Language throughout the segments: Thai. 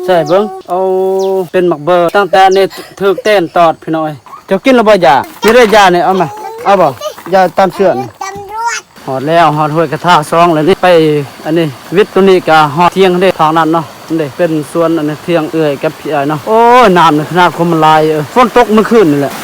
ใช่เบิ้งเอาเป็นหมักเบอร์ตั้งแต่นี่ถึกเต้นตอดพี่น้อยเจ้ากินแล้วบ่ยาไม่ได้ยาเนี่ยเอามาเอาบ่ยาตามเชือกนี่หอดแล้วหอดห้วยกระทะซองเลยนี่ไปอันนี้วิทย์ตัวนี้ก็หอดเที่ยงได้ทางนั้นเนาะนี่เป็นส่วนอันนี้เที่ยงเอื้อยกับพี่อ้ายเนาะโอ้ยน้ำนี่ขนาดคมมันลายฝนตกเมื่อคืนนี่แหละ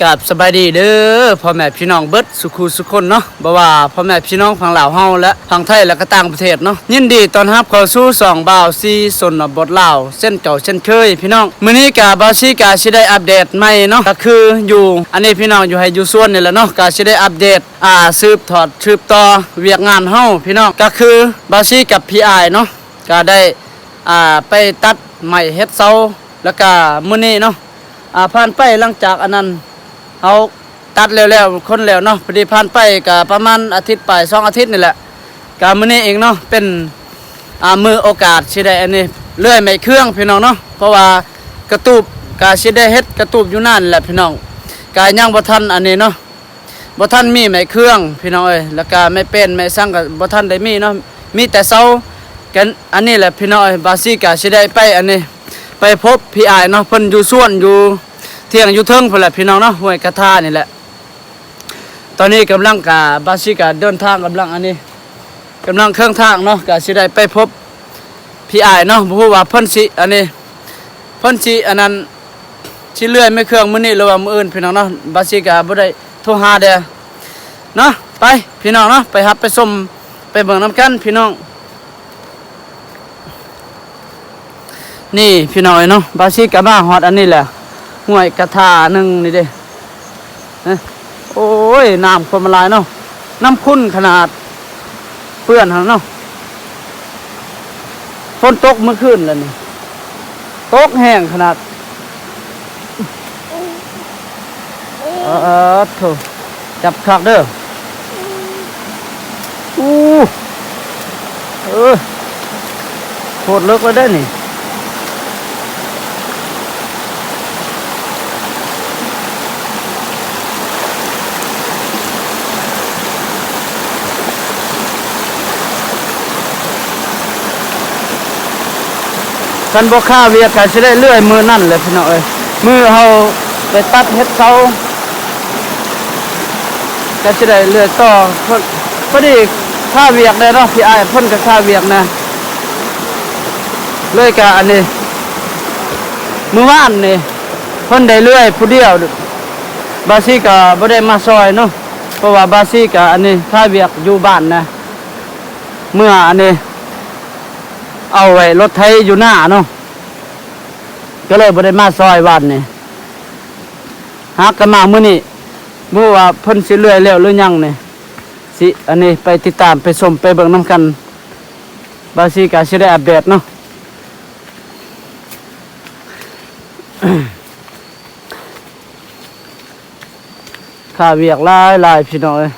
กับสบายดีเด้อพ่อแม่พี่น้องเบิดสุขุสุคนเนาะบ่ว่าพ่อแม่พี่น้องฝั่งลาวเฮาและฝั่งไทยและก็ต่างประเทศเนาะยินดีต้อนรับเข้าสู่2บ่าว4ชนบทลาวเส้นเก่าเส้นเคยพี่น้องมื้อนี้ก็บ่าว4ก็สิได้อัปเดตใหม่เนาะก็คืออยู่อันนี้พี่น้องอยู่ให้อยู่ส่วนนี่แหละเนาะก็สิได้อัปเดตสืบต่อเวียกงานเฮาพี่น้องก็คือบ่าว4กับพี่อ้ายเนาะก็ได้ไปตัดไม้เฮ็ดเสาแล้วก็มื้อนี้เนาะผ่านไปหลังจากอันนั้นเขาตัดแล้วคนแล้วเนาะพอดีผ่านไปก็ประมาณอาทิตย์ไป2 อาทิตย์นี่แหละก็มื้อนี้เองเนาะเป็นมือโอกาสสิได้อันนี้เลื่อยไม้เครื่องพี่น้องเนาะเพราะว่ากระตูบก็สิได้เฮ็ดกระตูบอยู่นั่นแหละพี่น้องก็ยังบ่ทันอันนี้เนาะบ่ทันมีไม้เครื่องพี่น้องเอ้ยแล้วก็ไม่เป็นไม่สั่งก็บ่ทันได้มีเนาะมีแต่เสากันอันนี้แหละพี่น้องเอ้ยบาซี่ก็สิได้ไปอันนี้ไปพบพี่อ้ายเนาะเพิ่นอยู่สวนอยู่เที่ยงอยู่เทิงพุ่นแหละพี่น้องเนาะห้วยกระทานี่แหละตอนนี้กำลังบาซิกะเดินทางกำลังอันนี้กำลังเครื่องทางเนาะก็สิได้ไปพบพี่อ้ายเนาะบ่ฮู้ว่าเพิ่นสิอันนี้เพิ่นสิอันนั้นสิเลื่อยไม่เครื่องมื้อนี้หรือว่ามื้ออื่นพี่น้องเนาะบาซิกะบ่ได้โทรหาเด้อเนาะไปพี่น้องเนาะไปรับไปชมไปเบิ่งนํกันพี่น้องนี่พี่น้องเนาะบาซิกะมาฮอดอันนี้แหละห้วยกระทาหนึ่งนี่เด้โอ้ยน้ำคนมาลายเนาะน้ำขุ่นขนาดเปื้อนเนาะฝนตกเมื่อคืนแล้วนี่ตกแห้งขนาดโถจับคักเด้อโคตรเลิกเลยได้นี่กันบ่ค่าเวียกก็สิได้เลื่อยมือนั่นแหละพี่น้องเอ้ยมือเฮาไปตัดเฮ็ดเสาก็สิได้เลื่อยต่อพอดีค่าเวียกได้เนาะพี่อ้ายเพิ่นก็ค่าเวียกนะเลยก็อันนี้มื้อวานนี่เพิ่นได้เลื่อยผู้เดียวบาซี่ก็บ่ได้มาซอยเนาะเพราะว่าบาซี่ก็อันนี้ค่าเวียกอยู่บ้านนะเมื่ออันนี้เอาไว้รถไถอยู่หน้าเนาะก็เลยบ่ได้มาซอยวันนี่ฮักกันมามื้อนี้บ่ว่าเพิ่นสิเลื่อยแล้วหรือยังนี่สิอันนี้ไปติดตามไปชมไปเบิ่งนำกันบาซี่ก็สิได้อัปเดตเนาะค่าเวียกหลายพี่น้องเอ้ย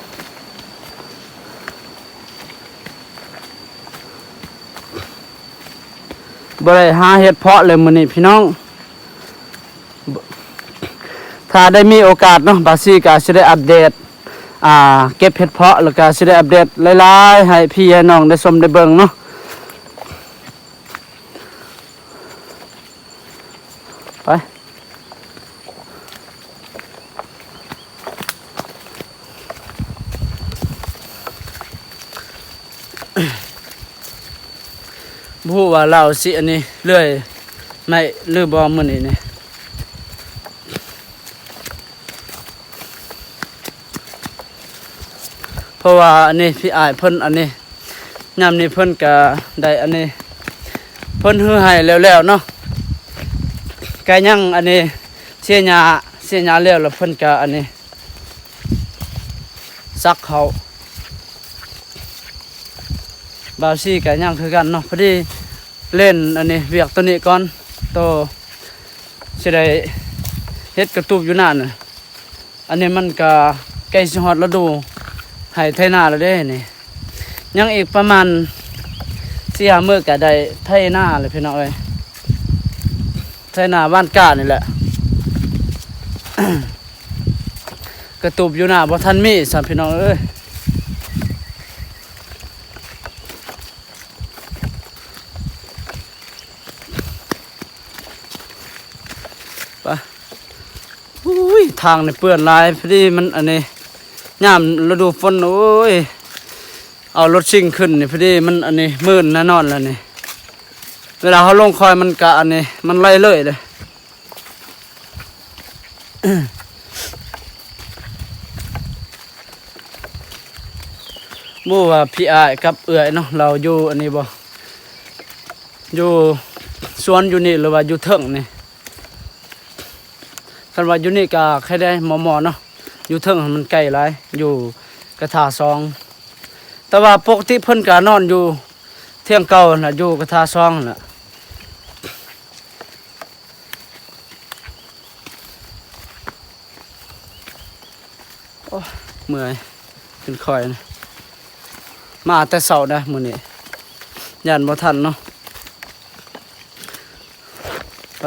บ่ได้หาเฮ็ดเพาะเลยมื้อนี้พี่น้องถ้าได้มีโอกาสเนาะบาซี่ก็สิได้อัปเดตเก็บเฮ็ดเพาะแล้วก็สิได้อัปเดตหลายๆให้พี่ให้น้องได้ชมได้เบิ่งเนาะไปบ่ฮู้ว่าเราสิอันนี้เลื่อยไม่หรือบ่มื้อนี้นี่เพราะว่าอันนี้พี่อ้ายเพิ่นอันนี้ยามนี้เพิ่นก็ได้อันนี้เพิ่นฮือให้แล้วเนาะก็ยังอันนี้เสียหญ้าแล้วเพิ่นก็อันนี้ซักเขาบาวซี่ก็ยังคือกันเนาะพอดีเล่นอันนี้เวียกตัวนี้ก่อนโตสิได้เฮ็ดกระตูบอยู่นั่นน่ะอันนี้มันก็ใกล้สิฮอดฤดูให้ไถนาแล้วเด้นี่ยังอีกประมาณ4-5 มื้อก็ได้ไถนาเลยพี่น้องเอ้ย ทนาบ้านกานี่แหละ กระตุบอยู่หน้าบ่ทันมีสามพี่น้องเอ้ยไปอุ้ยทางนี่เปื้อนหลายพอดีมันอันนี้ยามฤดูฝนโอ้ยเอารถซิ่งขึ้นนี่พอดีมันอันนี้มื่นแน่นอนแล้วนี่เวลาเขาลงคอยมันกะอันนี้มันไล่เลยเลย มู่ว่าพี่อายกับเอื้อยเนาะเราอยู่อันนี้บ่อยู่สวนอยู่นี่หรือว่าอยู่เทิงนี่คันว่าอยู่นี่ก็แค่ได้หมอๆเนาะอยู่เทิงมันใกล้หลายอยู่กระทาซองแต่ว่าปกติเพิ่นก็นอนอยู่เที่ยงเก่าน่ะอยู่กระทาซองน่ะโอ้เมื่อยขึ้นคอยนะมาแต่เช้านะมื้อนี้ย่านบ่ทันเนาะไป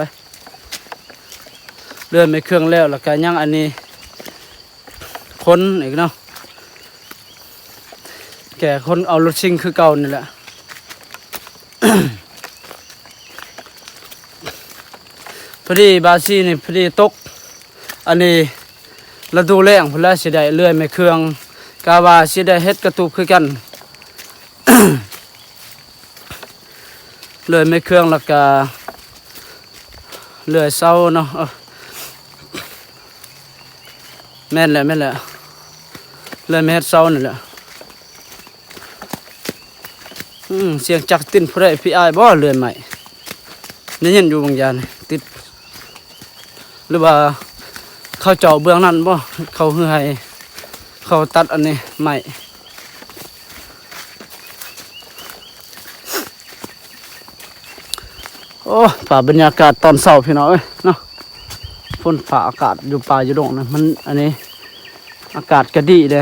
เลื่อนไปเครื่องแล้วก็ยังอันนี้คนอีกเนาะแก่คนเอารถซิ่งคือเก่านี่แหละ พอดีบาซี่นี่พอดีตกอันนี้ฤดูแล้งพุ่นละสิได้เลื่อยไม่เครื่องกาว่าสิได้เฮ็ดกระตุกคือกัน เลื่อยไม่เครื่องแล้วก็เลื่อยเสาเนาะแม่นแหละเลื่อยไม่เฮ็ดเสานี่แหละเสียงจักรตินผู้ใดพี่อายบ่เลื่อยใหม่ได้ยินอยู่บางอย่างติดหรือว่าเขาเจาะเบื้องนั้นบ่เขาคือให้เขาตัดอันนี้ใหม่โอ้ป่าบรรยากาศตอนเช้าพี่น้องเอ้ยเนาะฝนฝ่าอากาศอยู่ป่าอยู่ดงนะมันอันนี้อากาศก็ดีเด้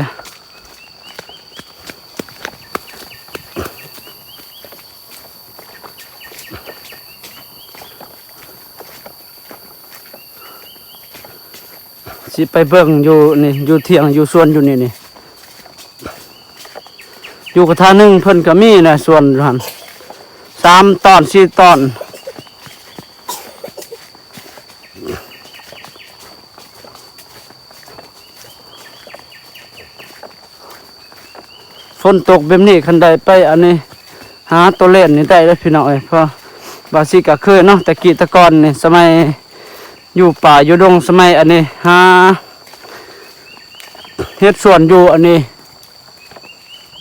สิไปเบิ่งอยู่นี่อยู่เที่ยงอยู่สวนอยู่นี่อยู่กระทะนึงเพิ่นก็มีนะสวนอยู่หั่น3 ตอน 4 ตอนฝนตกแบบนี้คันใดไปอันนี้หาตัวเล่นนี่ได้แล้วพี่น้องเอ้ยเพราะบาสิก็เคยเนาะแต่กี้แต่ก่อนนี่สมัยอยู่ป่าอยู่ดงสมัยอันนี้หาเฮ็ดสวนอยู่อันนี้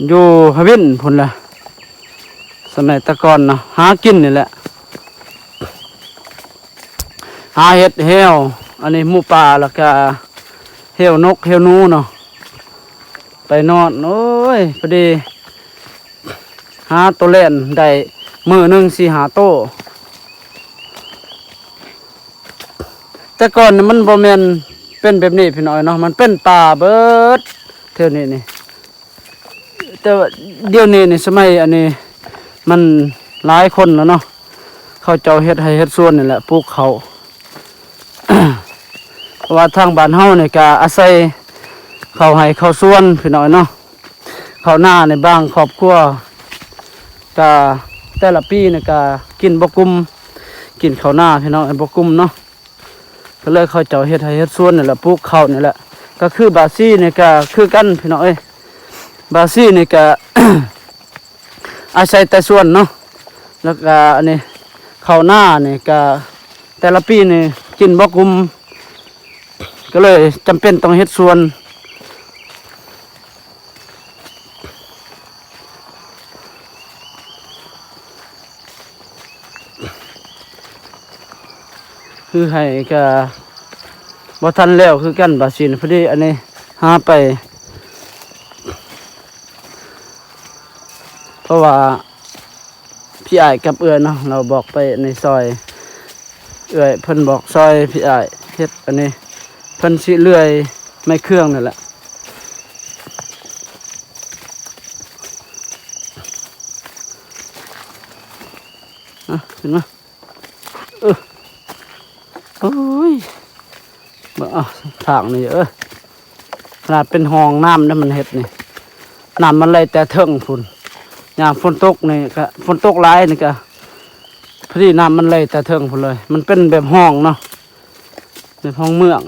อยู่หวินพุ่นล่ะสมัยแต่ก่อนเนาะหากินนี่แหละหาเฮ็ดแฮวอันนี้หมูป่าแล้วก็แฮวนกแฮวหนูเนาะไปนอนโอ้ยพอดีหาตัวเล่นได้มื้อหนึง4 5 โตแต่ก่อนมันบ่แม่นเป็นแบบนี้พี่น้อยเนาะมันเป็นป่าเบิดเท่านี้นี่แต่เดี๋ยวนี้นี่สมัยอันนี้มันหลายคนแล้วเนาะเขาเจ้าเฮ็ดให้เฮ็ดสวนนี่แหละปลูกเขา เพราะว่าทางบ้านเฮานี่ก็อาศัยเขาให้เขาสวนพี่น้อยเนาะเขาหน้าในบางครอบครัวก็แต่ละปีนี่ก็กินบ่กุมกินข้าวหน้าพี่น้องบ่กุมเนาะก็เลยเขาเจ้าเฮ็ดให้เฮ็ดสวนนี่แหละปลูกข้าวนี่แหละก็คือบาซี่นี่ก็คือกันพี่น้องเอ้ยบาซี่นี่ก็ อาศัยแต่สวนเนาะแล้วก็อันนี้ข้าวหน้านี่ก็แต่ละปีนี่กินบ่กุมก็เลยจำเป็นต้องเฮ็ดสวนคือให้ก็บ่ทันแล้วคือกันบาสินพอดีอันนี้หาไปเพราะว่าพี่อ้ายกับเอื้อเนาะเราบอกไปในซอยเอื้อยเพิ่นบอกซอยพี่อ้ายเฮ็ดอันนี้เพิ่นสิเลื่อยไม้เครื่องนั่นแหละเห็นมั้ย โอ้ยเบิ่งเอาทางนี่ขนาดเป็นห้องน้ำนั่นมันเฮ็ดนี่น้ำมันไหลแต่เทิงพุ่นยามฝนตกนี่ก็ฝนตกหลายนี่ก็พอดีน้ำมันไหลแต่เทิงพุ่นเลยมันเป็นแบบห้องเนาะเป็นห้องเมือง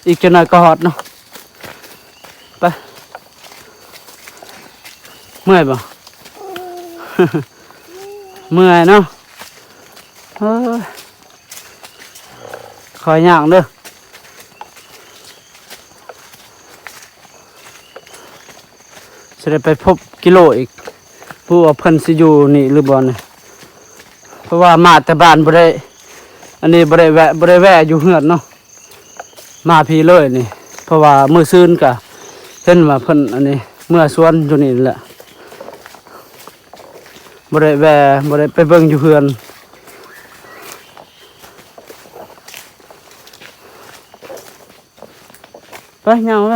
อีกจะหน่อยก็หอดเนาะไปเมื่อยบ่ เมื่อยเนาะคอยย่างเด้อจะได้ไปพบกิโลอีกผู้ว่าเพิ่นสิอยู่นี่หรือบ่เนี่ยเพราะว่ามาแต่บ้านบ่ได้อันนี้บ่ได้แวะอยู่เฮือนเนาะมาพี่เลยนี่เพราะว่ามื้อซืนก็เห็นว่าเพิ่นอันนี้เมื่อสวนอยู่นี่แหละบ่ได้แวะบ่ได้ไปเบิ่งอยู่เฮือนไปย่างไป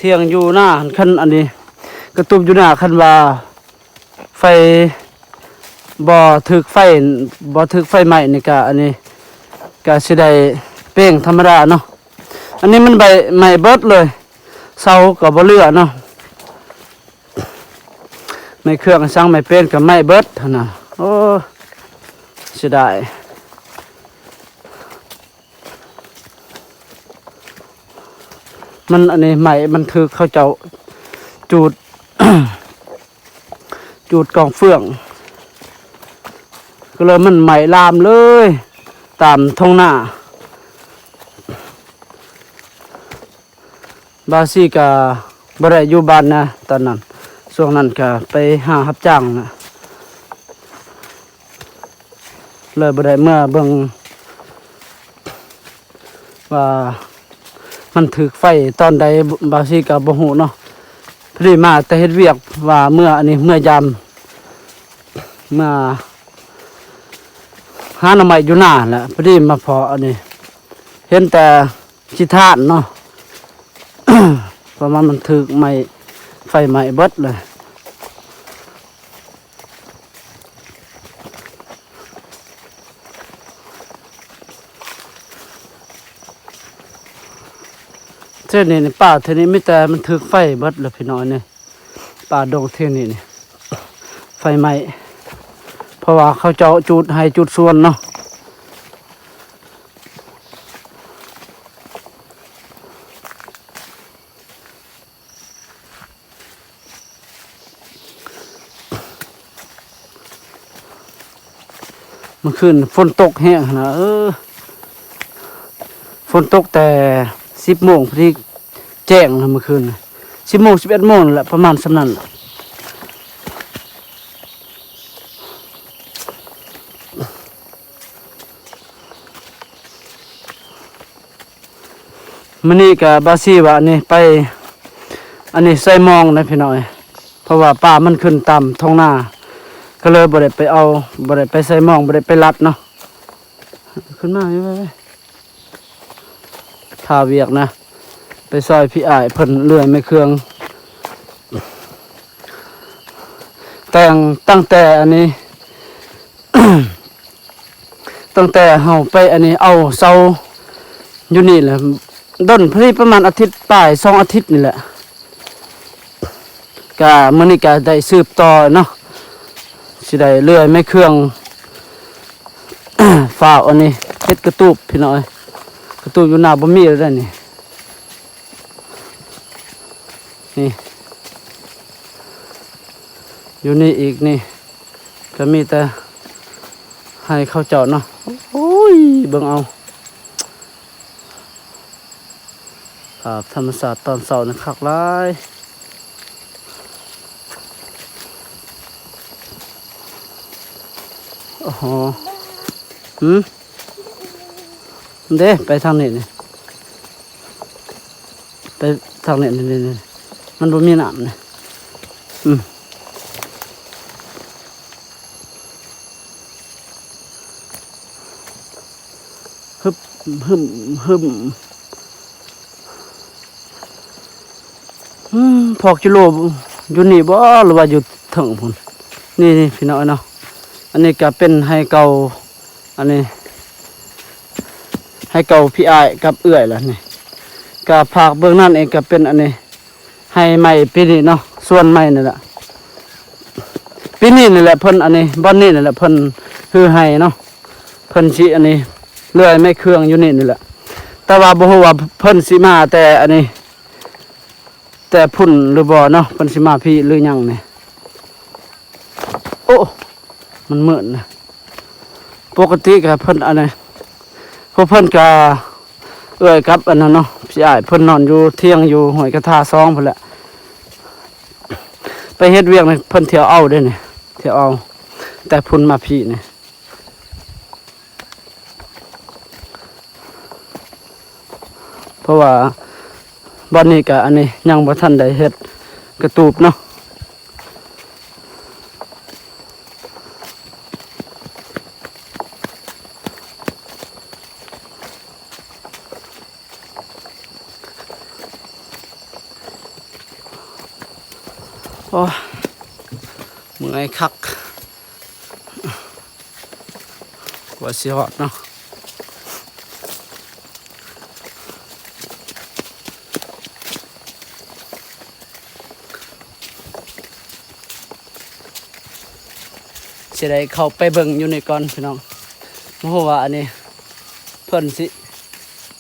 เที่ยงอยู่หน้าคันอันนี้กระตุบอยู่หน้าคันว่าไฟบ่ถึกไฟใหม่นี่ก็อันนี้ก็สิได้เป้งธรรมดาเนาะอันนี้มันใบใหม่เบิดเลยเสาก็บ่เหลือเนาะไม่เครื่องสร้างไม่เป็นก็ไม่เบิดเท่านั้นโอ้เสียดายมันอันนี้ใหม่มันถือเขาเจ้าจูด จูดกองเฟื่องก็เลยมันใหม่ลามเลยตามท้องหน้าบาซี่ก็บ่ได้อยู่บ้านนะตอนนั้นช่วงนั้นก็ไปหารับจ้างนะเลยบ่ได้เมื่อเบิ่งว่ามันถึกไฟตอนใดบาซี่ก็บ่ฮู้เนาะพอดีมาแต่เฮ็ดเวียกว่าเมื่ออันนี้เมื่อยามเมื่อหาหน่อไม้อยู่หน้าแหละพอดีมาพออันนี้เห็นแต่ขี้ทานเนาะ ประมาณมันถึกไม้ไฟไหม้เบิดเลยเท่านี้ป่าเท่านี้ไม่แต่มันถึกไฟเบิดเลยพี่น้อยเนี่ยป่าดงเท่านี้นี่ไฟไหม้เพราะว่าเขาเจาะจุดให้จุดส่วนเนาะเมื่อคืนฝนตกแห้งนะฝนตกแต่10 โมงพอดีแจ้งนะเมื่อคืน10 โมง 11 โมงแหละประมาณสำนั้นมื้อนี้กับบาซี่ว่านี่ไปอันนี้ใส่มองนะพี่น้อยเพราะว่าป่ามันขึ้นต่ำท้องนาก็เลยบ่ได้ไปเอาบ่ได้ไปใส่มองบ่ได้ไปรัดเนาะขึ้นมาอยู่ไปท่าเวียกนะไปซอยพี่อ้ายเพิ่นเลื่อยไม่เครื่องแต่งตั้งแต่อันนี้ ตั้งแต่เฮาไปอันนี้เอาเสาอยู่นี่แหละด้นพอดีประมาณอาทิตย์ปลาย2 อาทิตย์นี่แหละก็มื้อนี้ก็ได้สืบต่อเนาะสิได้เลื่อยไม่เครื่อง ฝ้าอันนี้เฮ็ดกระตูบพี่น้อยกระตูบอยู่หน้าบ่มีแล้วนี่นี่อยู่นี่อีกนี่ก็มีแต่ให้เขาเจาะเนาะโอ้ยเบิ่งเอา ครับธรรมศาสตร์ตอนเช้านี่คักหลายโอ้โหเด้ไปทางนี้นี่ไปทางนี้นี่มันบ่มีน้ำนี่ฮึบฮึมฮึมพอกิโลอยู่นี่บ่หรือว่าอยู่ถึงพุ่นนี่พี่น้องเนาะอันนี้ก็เป็นให้เก่าอันนี้ให้เก่าพี่อ้ายกับเอื้อยล่ะนี่ก็ภาคเบื้องนั้นเองก็เป็นอันนี้ให้ใหม่ปีนี้เนาะส่วนใหม่นี่แหละปีนี้นี่แหละเพิ่นอันนี้บ่อนนี้นี่แหละเพิ่นคือให้เนาะเพิ่นสิอันนี้เลื่อยไม่เครื่องอยู่นี่แหละแต่ว่าบ่ฮู้ว่าเพิ่นสิมาแต่อันนี้แต่พุ่นหรือบ่เนาะเพิ่นสิมาพี่หรือยังนี่โอ้มันมืดนะปกติก็เพิ่นอันนี้พวกเพิ่นก็เอื้อยกับอันนั้นเนาะพี่อ้ายเพิ่นนอนอยู่เที่ยงอยู่ห้วยกระทาซองพุ่นแหละไปเฮ็ดเวียกนี่เพิ่นเที่ยวเอาเด้นี่เที่ยวเอาแต่พุ่นมาพี่นี่เพราะว่าบ่อนนี้ก็อันนี้ยังบ่ทันได้เฮ็ดกระตูบเนาะโอ้เมื่อยคักกว่าสิฮอดเนาะสิได้เข้าไปเบิ่งอยู่ในก่อนพี่น้องบ่ฮู้ว่าอันนี้เพิ่นสิ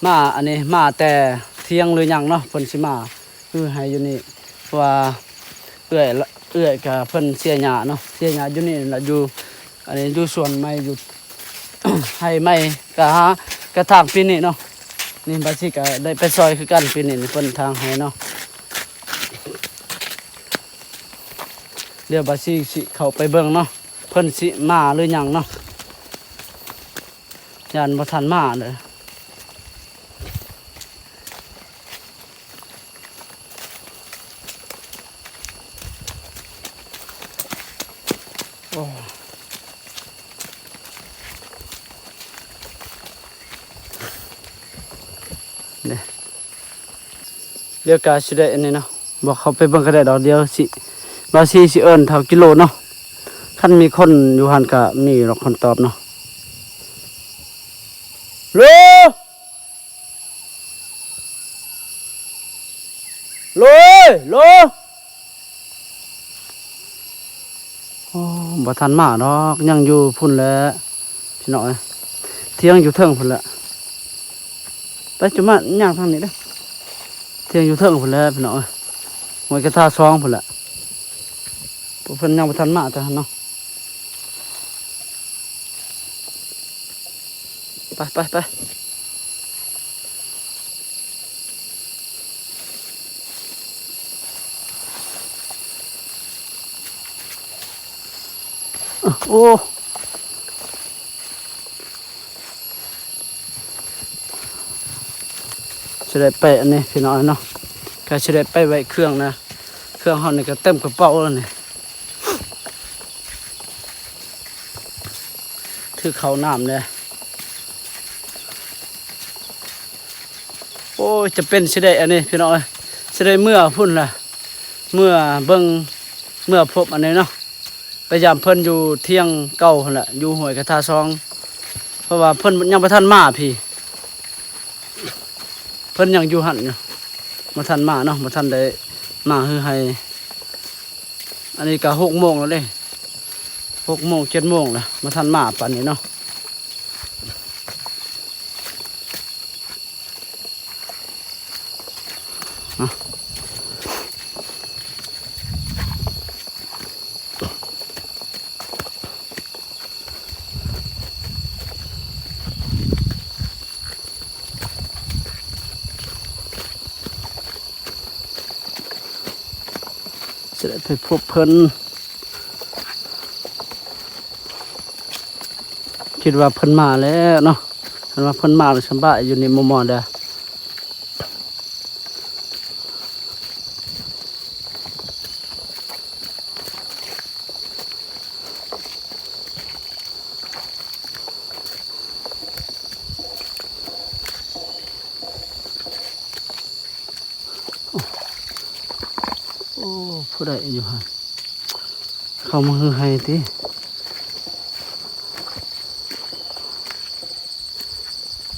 มาอันนี้มาแต่เที่ยงหรือยังเนาะเพิ่นสิมาคือให้อยู่นี่ว่าเอื้อยกับเพิ่นเสียหญ้าเนาะเสียหญ้าอยู่นี่ล่ะอยู่อันนี้อยู่สวนไม้อยู่ ให้ไม้ก็หากระถางปีนี้เนาะนี่บาสิก็ได้ไปซอยคือกันปีนี้เพิ่นทางให้เนาะเดี๋ยวบาสิเข้าไปเบิ่งเนาะเพิ่นสิมาหรือยังเนาะยันบ่ทันมาเลยโอ้เดี๋ยวกาสิได้อันนี้เนาะบอกเขาไปเบิ่งก็ได้ดอกเดียวสิบาสิเอิ้นเท่ากิโลเนาะคันมีคนอยู่หั่นก็มีหรอกคนตอบเนาะโลโลโลโอ้บ่ทันมาดอกยังอยู่พุ่นแหละพี่น้องเอ้ยเที่ยงอยู่เทิงพุ่นแหละไปจุมาย่างทางนี้เด้อเที่ยงอยู่เทิงพุ่นแหละพี่น้องเอ้ยห้วยกระทาซองพุ่นแหละพวกเพิ่นยังบ่ทันมาแต่หั่นเนาะไปโอ้จะได้ไปอันนี้พี่น้องเนาะก็จะได้ไปไว้เครื่องนะเครื่องเฮานี่ก็เต็มกระเป๋าแล้วนี่ถือข้าวน้ำเนี่ยโอ้จะเป็นสิได้อันนี้พี่น้องเอ้ยสิได้เมื่อพุ่นล่ะเมื่อเบิ่งเมื่อพบอันนี้เนาะพยายามเพิ่นอยู่เที่ยงเก่าหั่นแหละอยู่ห้วยกระทาซองเพราะว่าเพิ่นยังบ่ทันมาพี่เพิ่นยังอยู่หั่นอยู่บ่ทันมาเนาะบ่ทันได้มาคือให้อันนี้ก็6 โมงแล้วเด้6 โมง 7 โมงแล้วบ่ทันมาปานนี้เนาะ จะได้ไปพบเพิ่นคิดว่าเพิ่นมาแล้วเนาะเพิ่นว่าเพิ่นมาแล้วสบายอยู่ในหมอเด้อโอ้ผู้ใดอยู่ฮะเข้ามาฮือให้ติ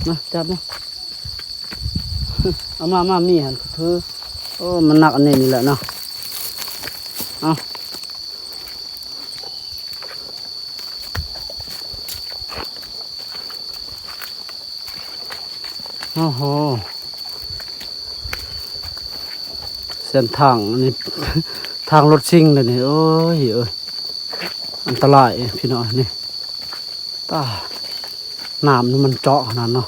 มาจับมาเอามามีหันคือโอ้มันหนักอันนี้นี่แหละเนาะเอาโอ้โหเส้นทางอันนี้ ทางรถซิ่งเลยนี่โอ้ยเอ้ยอันตรายพี่น้องนี่ตาน้ำนี่มันเจาะขนาดเนาะ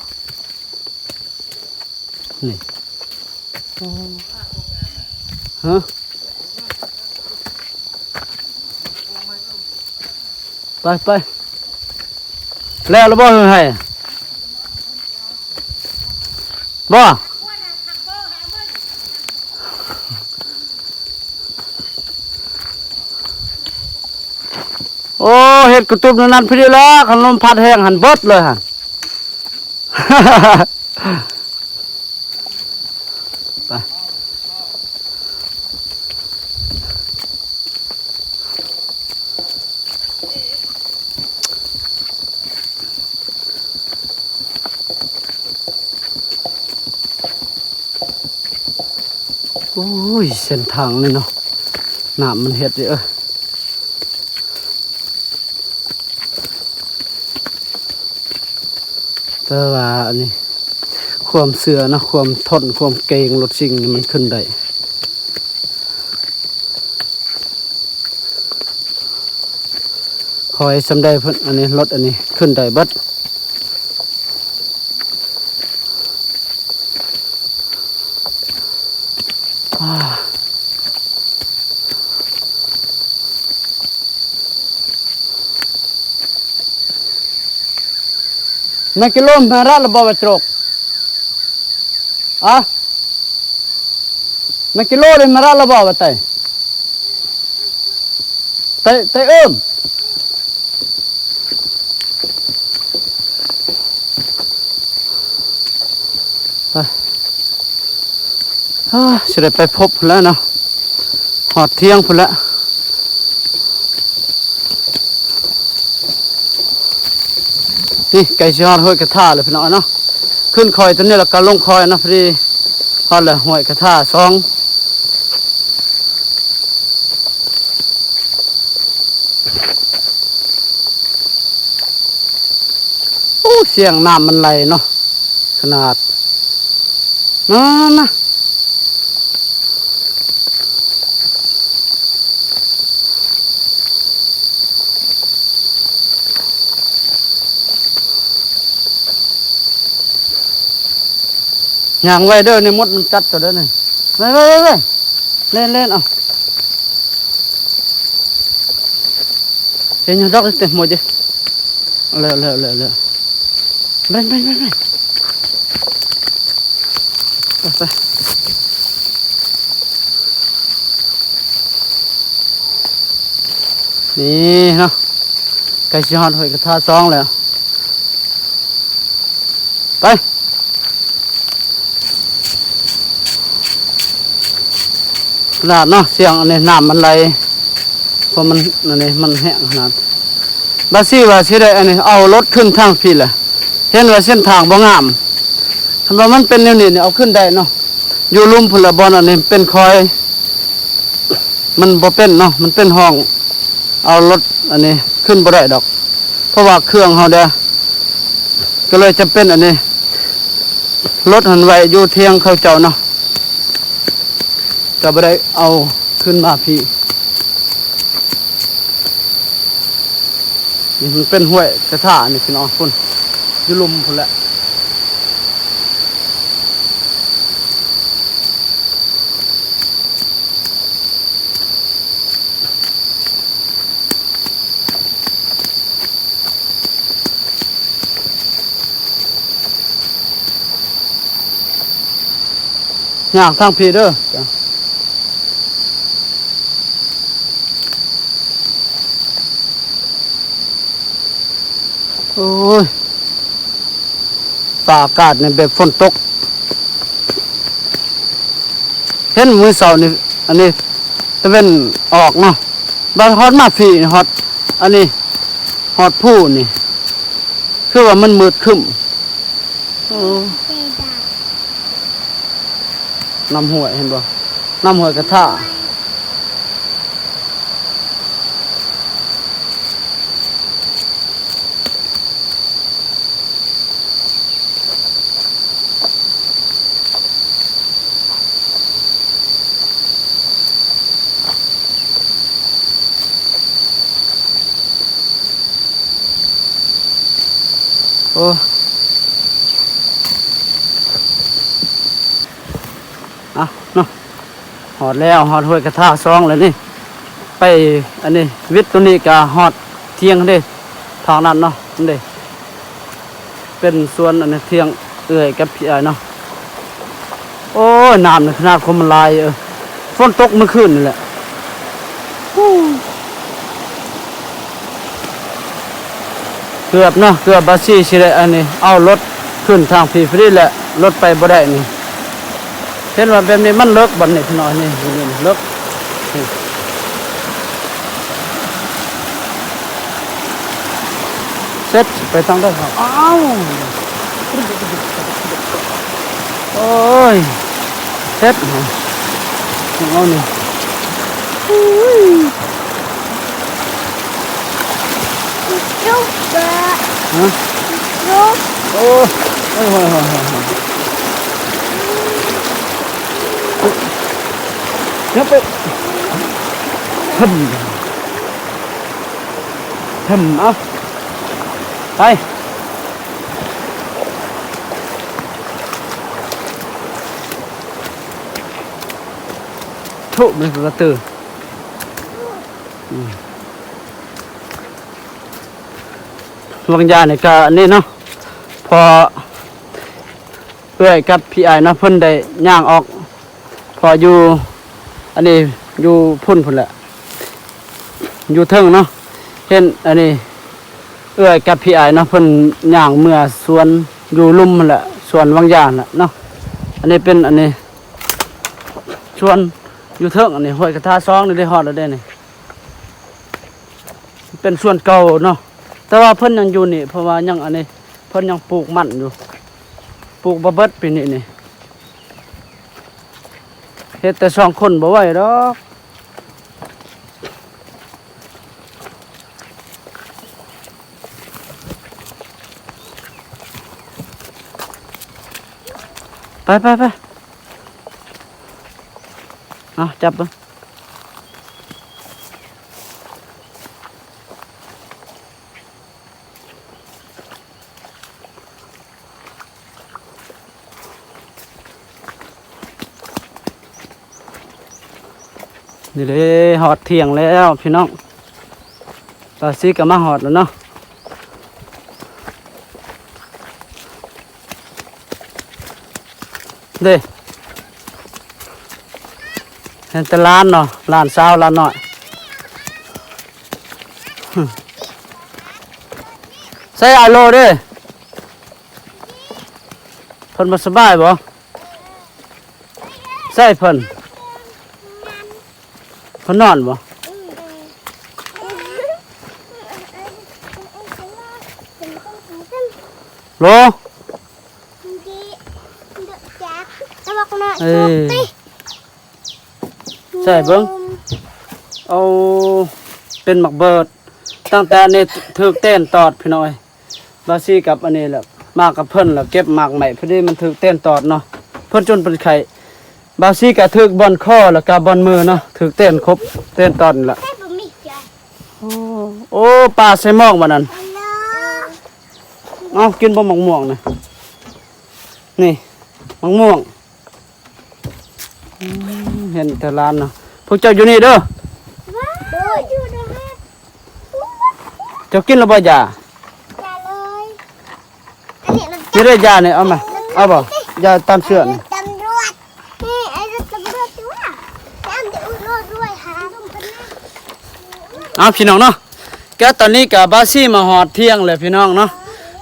นี่ฮะไปแล้วบ่ให้บ่โอ้เห็ดกระตุ้มนั่นพี่ดีแล้วขนมผัดแห้งหันเบิดเลยฮะ ไปโอ้ยเส้นทางนี่เนาะน้ำมันเห็ดเยอะแต่ว่าอันนี้ความเสือนะความทนความเกรงรถสิ่งนี่มันขึ้นได้คอยสำได้เพิ่นอันนี้รถอันนี้ขึ้นได้เบัดไม่กิโลมาระระบบตรกอ่ะไม่กิโลเลยมาระระบบไตเอิ่มจะได้ไปพบแล้วเนาะหอดเที่ยงพุ่นแล้วนี่ไก่ชอดห้วยกระทาเลยพี่น้องเนาะขึ้นคอยตัวนี้แล้วก็ลงคอยนะพอดีฮอดเลยห้วยกระทาสองโอ้เสียงน้ำมันไหลเนาะขนาดนะย่างไว้เด้อในมดมันจัดตัวเด้อนี่ไปเล่นเอาเห็นยังดอกเต็มหมดดิเลยไปนี่เนาะไก่ชิฮอนหอยกระทะซองแล้วไปขนาดเนาะเสียงอันนี้น้ำมันไหลเพราะมันอันนี้มันแห้งขนาดบาซี่ว่าสิได้อันนี้เอารถขึ้นทางพี่แหละเห็นว่าเส้นทางบ่งามคำว่ามันเป็นแนวนี้เนี่ยเอาขึ้นได้เนาะอยู่ลุ่มพลบอลอันนี้เป็นคอยมันบ่เป็นเนาะมันเป็นห้องเอารถอันนี้ขึ้นบ่ได้ดอกเพราะว่าเครื่องเฮาเด้อก็เลยจำเป็นอันนี้รถหันไว้อยู่เที่ยงเขาเจ้าเนาะก็บ่ได้เอาขึ้นมาพี่นี่มันเป็นห้วยกระทะนี่พี่น้องพุ่นอยู่ลุ่มพุ่นแหละ ย่างทางพี่เด้อจ้ะโอ้ยฟ้าอากาศเนี่ยแบบฝนตกเห็นมื้อเช้านี่อันนี้ตะเวนออกเนาะบางฮอดมาพี่ฮอดอันนี้ฮอดผู้นี่คือว่ามันมืดครึ้มโอ้น้ำห้วยเห็นบ่น้ำห้วยกระทะโอ้อะเนาะหอดแล้วหอดห้วยกระทะซองแล้วนี่ไปอันนี้วิทย์ตัวนี้ก็หอดเที่ยงเด้ทางนั้นเนาะนั่นเด้เป็นสวนอันนี้เที่ยงเอื้อยกับพี่เนาะโอ้ยน้ำนี่ขนาดคมมันลายฝนตกเมื่อคืนนี่แหละเกือบเนาะเกือบบาซี่สิได้อันนี้เอารถขึ้นทางพี่ฟรีแหละรถไปบ่ได้นี่เห็นว่าแบบนี้มันเลิกบัดนี้พี่น้อยนี่เลิกเสร็จไปทางได้ครับอ้าวโอ้ยเสร็จเอานี่ลูกเบอร์ ฮะ ลูก โอ้ยโอ้ยโอ้ยโอ้ยเดี๋ยวไปทำเอาไปทุบมันกระตือบางอย่างเนี่ยก็อันนี้เนาะพอเอื้อยกับพี่ไอ้เนาะเพิ่นได้ย่างออกพออยู่อันนี้อยู่พุ่นแหละอยู่เทิงเนาะเห็นอันนี้เอื้อยกับพี่ไอ้เนาะเพิ่นย่างเมื่อสวนอยู่ลุ่มนั่นแหละสวนบางอย่างน่ะเนาะอันนี้เป็นอันนี้สวนอยู่เทิงอันนี้ห้วยกระทะซองนี่ได้ฮอดแล้วเด้นี่เป็นสวนเก่าเนาะแต่ว่าเพิ่นยังอยู่นี่เพราะว่ายังอันนี้เพิ่นยังปลูกมันอยู่ปลูกบ่เบิดปีนี้นี่เฮ็ดแต่2คนบ่ไหวดอกไปเอาจับเบิ่งนี่เลยหอดเที่ยงแล้วพี่น้องตาซีก็มาหอดแล้วเนาะเด้เห็นแต่ร้านเนาะร้านเช้าร้านหน่อยใส่อาโลเด้เพิ่นบ่สบายบ่ใส่เพิ่นนอนบ่โลใช่เบิ้งเอาเป็นหมักเบิดตั้งแต่นี่ถึกเต้นตอดพี่น้อยบาซี่กับอันนี้แหละมากับเพิ่นแล้วเก็บหมากใหม่พอดีมันถึกเต้นตอดเนาะเพิ่นจนเป็นไข่บาซี่กับถึกบอลข้อแล้วก็บอลมือเนาะถึกเต้นครบเต้นตอดนี่แหละโอ้ปลาใส่หม้องมานั่นเอากินบ่หมกม่วงนะนี่มะม่วงเห็นแต่ร้านเนาะพวกเจ้าอยู่นี่เด้อเจ้ากินแล้วบ่ยากินได้ยาเนี่ยเอามาเอาบ่ยาตามเสื้อนี่ เอาพี่น้องเนาะก็ตอนนี้กับบาซี่มาหอดเที่ยงเลยพี่น้องเนาะ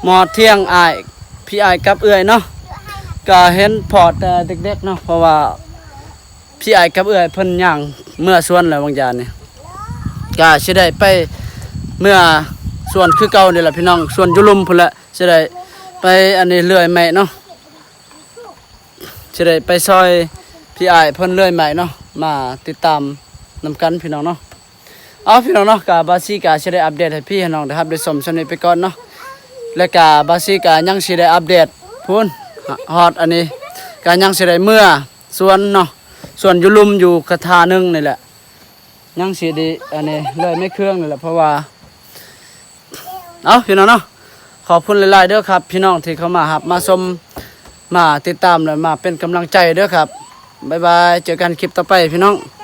มาหอดเที่ยงอายพี่อายกับเอื้อยเนาะก็เห็นพอร์ตเด็กๆเนาะเพราะว่าพี่อายกับเอื้อยเพิ่นย่างเมื่อสวนแล้วบางอย่างนี่ก็สิได้ไปเมื่อสวนคือเก่านี่แหละพี่น้องสวนยุลุมพุ่นละสิได้ไปอันนี้เลื่อยไม้เนาะสิได้ไปซอยพี่อายเพิ่นเลื่อยไม้เนาะมาติดตามนำกันพี่น้องเนาะเอาพี่น้องเนาะกับบาซี่ก็สิได้อัปเดตให้พี่ให้น้องนะครับได้ชมชมนี้ไปก่อนเนาะแล้วก็บาซี่ก็ยังสิได้อัปเดตพูนฮอดอันนี้ก็ยังสิได้เมื่อสวนเนาะสวนยุลุมอยู่กระทาหนึงนี่แหละยังสิได้อันนี้เลยไม่เครื่องนี่แหละเพราะว่าเอาพี่น้องเนาะขอบคุณหลายๆเด้อครับพี่น้องที่เข้ามาหับมาชมมาติดตามและมาเป็นกำลังใจเด้อครับบ๊ายบายเจอกันคลิปต่อไปพี่น้อง แต่